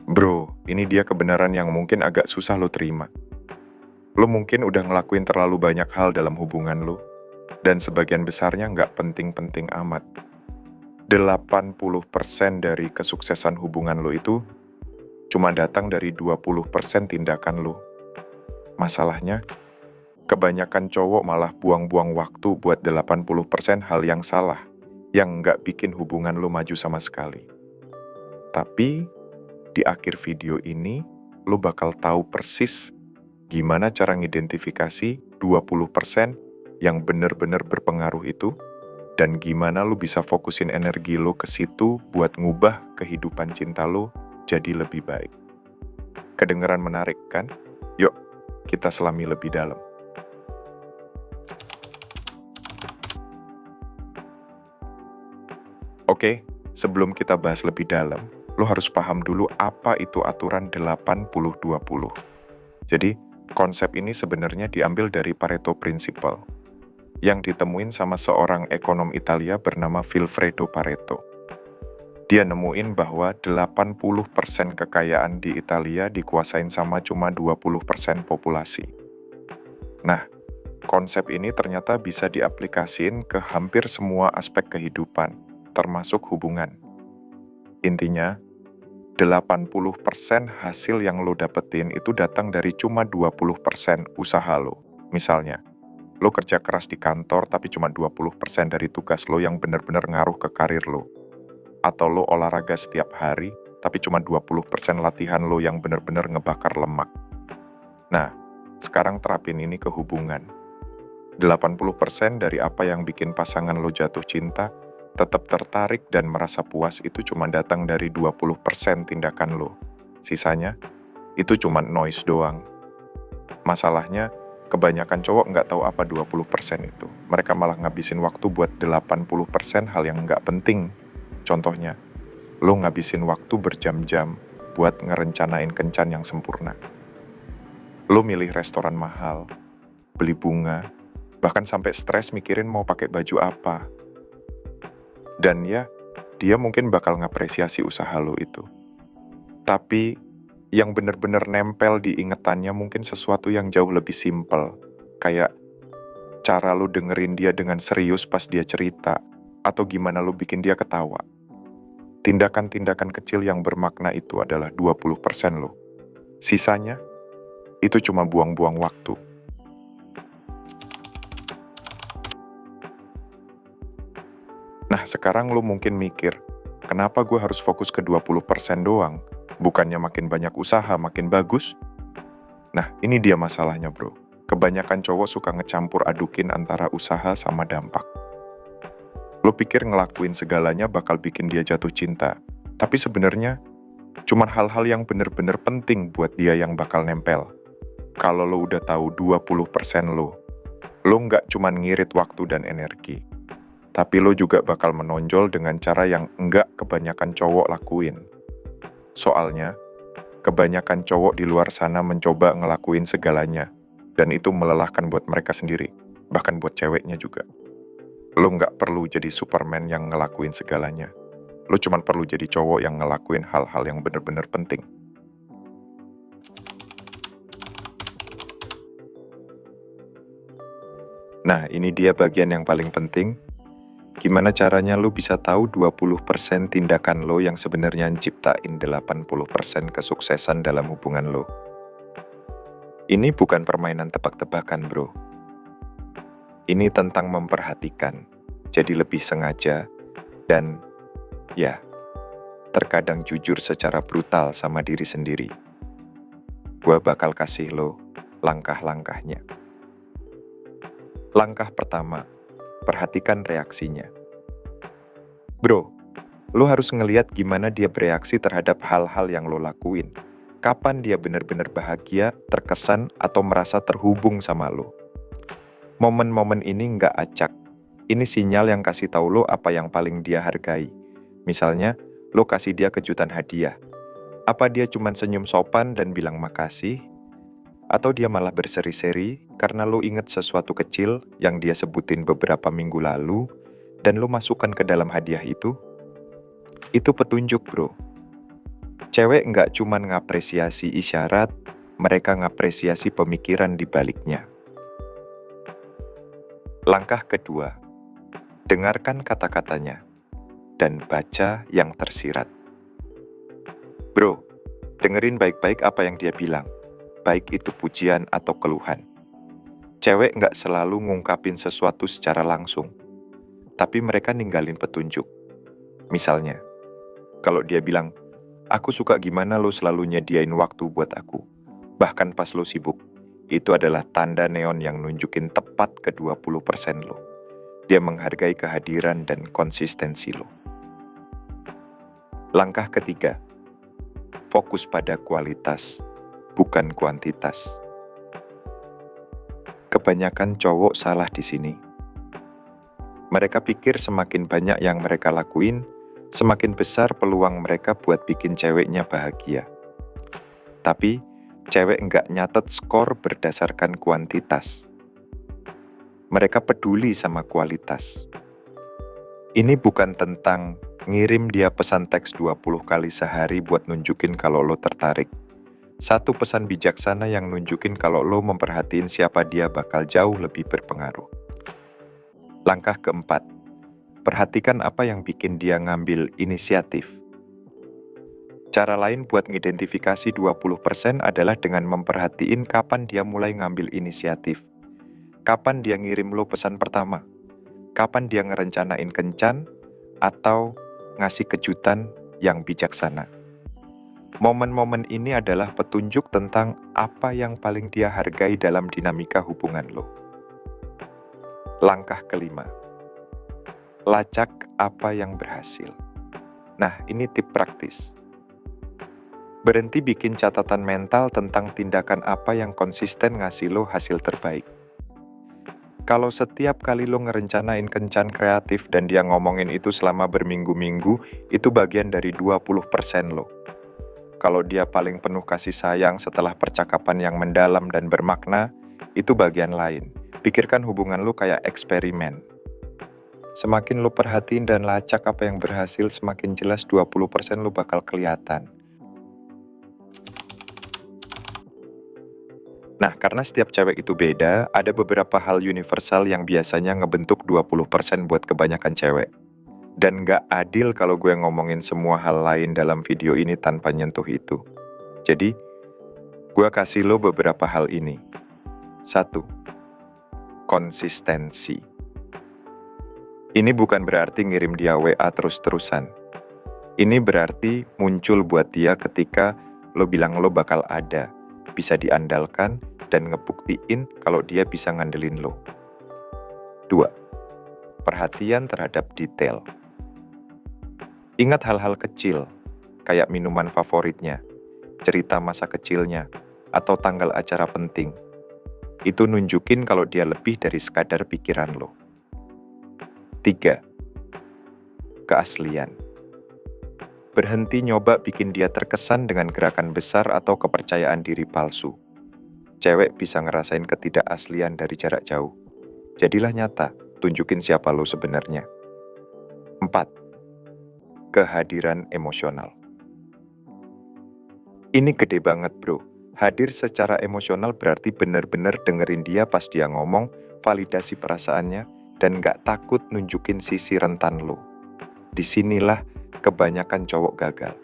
Bro, ini dia kebenaran yang mungkin agak susah lo terima. Lo mungkin udah ngelakuin terlalu banyak hal dalam hubungan lo, dan sebagian besarnya nggak penting-penting amat. 80% dari kesuksesan hubungan lo itu cuma datang dari 20% tindakan lo. Masalahnya, kebanyakan cowok malah buang-buang waktu buat 80% hal yang salah, yang nggak bikin hubungan lo maju sama sekali. Tapi, di akhir video ini, lo bakal tahu persis gimana cara ngidentifikasi 20% yang bener-bener berpengaruh itu, dan gimana lo bisa fokusin energi lo ke situ buat ngubah kehidupan cinta lo jadi lebih baik. Kedengeran menarik kan? Yuk, kita selami lebih dalam. Oke, sebelum kita bahas lebih dalam, lo harus paham dulu apa itu aturan 80-20. Jadi, konsep ini sebenarnya diambil dari Pareto Principle, yang ditemuin sama seorang ekonom Italia bernama Vilfredo Pareto. Dia nemuin bahwa 80% kekayaan di Italia dikuasain sama cuma 20% populasi. Nah, konsep ini ternyata bisa diaplikasiin ke hampir semua aspek kehidupan, termasuk hubungan. Intinya, 80% hasil yang lo dapetin itu datang dari cuma 20% usaha lo. Misalnya, lo kerja keras di kantor tapi cuma 20% dari tugas lo yang benar-benar ngaruh ke karir lo. Atau lo olahraga setiap hari tapi cuma 20% latihan lo yang benar-benar ngebakar lemak. Nah, sekarang terapin ini ke hubungan. 80% dari apa yang bikin pasangan lo jatuh cinta, tetap tertarik dan merasa puas itu cuma datang dari 20% tindakan lo. Sisanya, itu cuma noise doang. Masalahnya, kebanyakan cowok nggak tahu apa 20% itu. Mereka malah ngabisin waktu buat 80% hal yang nggak penting. Contohnya, lo ngabisin waktu berjam-jam buat ngerencanain kencan yang sempurna. Lo milih restoran mahal, beli bunga, bahkan sampai stres mikirin mau pakai baju apa. Dan ya, dia mungkin bakal ngapresiasi usaha lo itu. Tapi, yang bener-bener nempel di ingetannya mungkin sesuatu yang jauh lebih simpel. Kayak cara lo dengerin dia dengan serius pas dia cerita, atau gimana lo bikin dia ketawa. Tindakan-tindakan kecil yang bermakna itu adalah 20% lo. Sisanya, itu cuma buang-buang waktu. Nah, sekarang lo mungkin mikir, kenapa gue harus fokus ke 20% doang? Bukannya makin banyak usaha, makin bagus? Nah, ini dia masalahnya, bro. Kebanyakan cowok suka ngecampur adukin antara usaha sama dampak. Lo pikir ngelakuin segalanya bakal bikin dia jatuh cinta, tapi sebenarnya cuman hal-hal yang bener-bener penting buat dia yang bakal nempel. Kalau lo udah tahu 20% lo nggak cuman ngirit waktu dan energi, tapi lo juga bakal menonjol dengan cara yang enggak kebanyakan cowok lakuin. Soalnya, kebanyakan cowok di luar sana mencoba ngelakuin segalanya, dan itu melelahkan buat mereka sendiri, bahkan buat ceweknya juga. Lo nggak perlu jadi Superman yang ngelakuin segalanya. Lo cuma perlu jadi cowok yang ngelakuin hal-hal yang bener-bener penting. Nah, ini dia bagian yang paling penting. Gimana caranya lo bisa tahu 20% tindakan lo yang sebenarnya ciptain 80% kesuksesan dalam hubungan lo? Ini bukan permainan tebak-tebakan, bro. Ini tentang memperhatikan, jadi lebih sengaja, dan ya, terkadang jujur secara brutal sama diri sendiri. Gua bakal kasih lo langkah-langkahnya. Langkah pertama, perhatikan reaksinya. Bro, lo harus ngeliat gimana dia bereaksi terhadap hal-hal yang lo lakuin. Kapan dia benar-benar bahagia, terkesan, atau merasa terhubung sama lo. Momen-momen ini nggak acak. Ini sinyal yang kasih tahu lo apa yang paling dia hargai. Misalnya, lo kasih dia kejutan hadiah. Apa dia cuma senyum sopan dan bilang makasih? Atau dia malah berseri-seri karena lo inget sesuatu kecil yang dia sebutin beberapa minggu lalu dan lo masukkan ke dalam hadiah itu? Itu petunjuk, bro. Cewek nggak cuman ngapresiasi isyarat, mereka ngapresiasi pemikiran di baliknya. Langkah kedua, dengarkan kata-katanya dan baca yang tersirat. Bro, dengerin baik-baik apa yang dia bilang, baik itu pujian atau keluhan. Cewek nggak selalu ngungkapin sesuatu secara langsung, tapi mereka ninggalin petunjuk. Misalnya, kalau dia bilang, aku suka gimana lo selalu nyediain waktu buat aku, bahkan pas lo sibuk. Itu adalah tanda neon yang nunjukin tepat ke 20% lo. Dia menghargai kehadiran dan konsistensi lo. Langkah ketiga, fokus pada kualitas, bukan kuantitas. Kebanyakan cowok salah di sini. Mereka pikir semakin banyak yang mereka lakuin, semakin besar peluang mereka buat bikin ceweknya bahagia. Tapi, cewek nggak nyatet skor berdasarkan kuantitas. Mereka peduli sama kualitas. Ini bukan tentang ngirim dia pesan teks 20 kali sehari buat nunjukin kalau lo tertarik. Satu pesan bijaksana yang nunjukin kalau lo memperhatiin siapa dia bakal jauh lebih berpengaruh. Langkah keempat, perhatikan apa yang bikin dia ngambil inisiatif. Cara lain buat ngidentifikasi 20% adalah dengan memperhatiin kapan dia mulai ngambil inisiatif. Kapan dia ngirim lo pesan pertama? Kapan dia ngerencanain kencan? Atau ngasih kejutan yang bijaksana? Momen-momen ini adalah petunjuk tentang apa yang paling dia hargai dalam dinamika hubungan lo. Langkah kelima, lacak apa yang berhasil. Nah, ini tip praktis. Berhenti bikin catatan mental tentang tindakan apa yang konsisten ngasih lo hasil terbaik. Kalau setiap kali lo ngerencanain kencan kreatif dan dia ngomongin itu selama berminggu-minggu, itu bagian dari 20% lo. Kalau dia paling penuh kasih sayang setelah percakapan yang mendalam dan bermakna, itu bagian lain. Pikirkan hubungan lo kayak eksperimen. Semakin lo perhatiin dan lacak apa yang berhasil, semakin jelas 20% lo bakal kelihatan. Nah, karena setiap cewek itu beda, ada beberapa hal universal yang biasanya ngebentuk 20% buat kebanyakan cewek. Dan nggak adil kalau gue ngomongin semua hal lain dalam video ini tanpa nyentuh itu. Jadi, gue kasih lo beberapa hal ini. 1. Konsistensi. Ini bukan berarti ngirim dia WA terus-terusan. Ini berarti muncul buat dia ketika lo bilang lo bakal ada, bisa diandalkan, dan ngebuktiin kalau dia bisa ngandelin lo. 2. Perhatian terhadap detail. Ingat hal-hal kecil, kayak minuman favoritnya, cerita masa kecilnya, atau tanggal acara penting. Itu nunjukin kalau dia lebih dari sekadar pikiran lo. 3. Keaslian. Berhenti nyoba bikin dia terkesan dengan gerakan besar atau kepercayaan diri palsu. Cewek bisa ngerasain ketidakaslian dari jarak jauh. Jadilah nyata, tunjukin siapa lo sebenarnya. 4. Kehadiran emosional. Ini gede banget, bro. Hadir secara emosional berarti bener-bener dengerin dia pas dia ngomong, validasi perasaannya, dan gak takut nunjukin sisi rentan lo. Disinilah kebanyakan cowok gagal.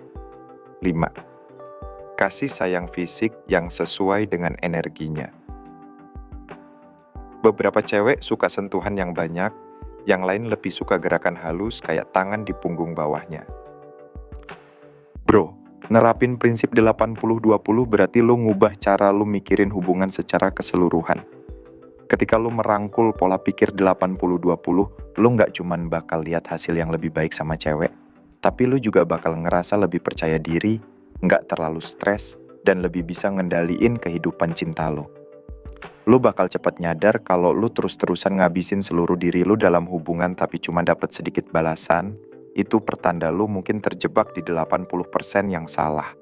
5. Kasih sayang fisik yang sesuai dengan energinya. Beberapa cewek suka sentuhan yang banyak, yang lain lebih suka gerakan halus kayak tangan di punggung bawahnya. Bro, nerapin prinsip 80-20 berarti lo ngubah cara lo mikirin hubungan secara keseluruhan. Ketika lo merangkul pola pikir 80-20, lo nggak cuman bakal lihat hasil yang lebih baik sama cewek, tapi lo juga bakal ngerasa lebih percaya diri, nggak terlalu stres, dan lebih bisa ngendaliin kehidupan cinta lo. Lo bakal cepat nyadar kalau lo terus-terusan ngabisin seluruh diri lo dalam hubungan tapi cuma dapat sedikit balasan, itu pertanda lo mungkin terjebak di 80% yang salah.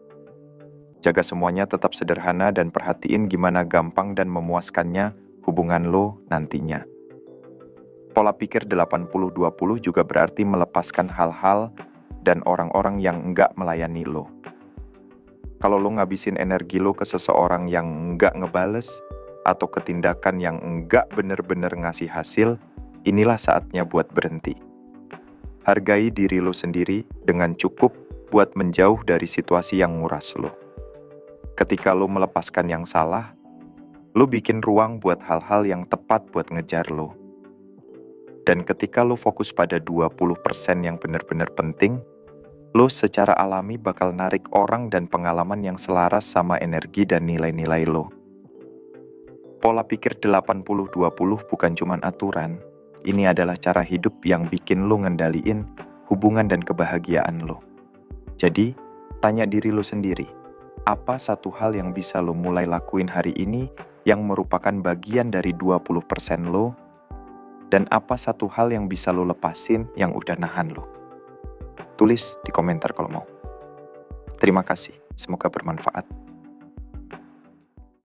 Jaga semuanya tetap sederhana dan perhatiin gimana gampang dan memuaskannya hubungan lo nantinya. Pola pikir 80-20 juga berarti melepaskan hal-hal dan orang-orang yang enggak melayani lo. Kalau lo ngabisin energi lo ke seseorang yang nggak ngebales, atau ke tindakan yang nggak bener-bener ngasih hasil, inilah saatnya buat berhenti. Hargai diri lo sendiri dengan cukup buat menjauh dari situasi yang nguras lo. Ketika lo melepaskan yang salah, lo bikin ruang buat hal-hal yang tepat buat ngejar lo. Dan ketika lo fokus pada 20% yang bener-bener penting, lo secara alami bakal narik orang dan pengalaman yang selaras sama energi dan nilai-nilai lo. Pola pikir 80-20 bukan cuman aturan. Ini adalah cara hidup yang bikin lo ngendaliin hubungan dan kebahagiaan lo. Jadi, tanya diri lo sendiri, apa satu hal yang bisa lo mulai lakuin hari ini yang merupakan bagian dari 20% lo? Dan apa satu hal yang bisa lo lepasin yang udah nahan lo? Tulis di komentar kalau mau. Terima kasih, semoga bermanfaat.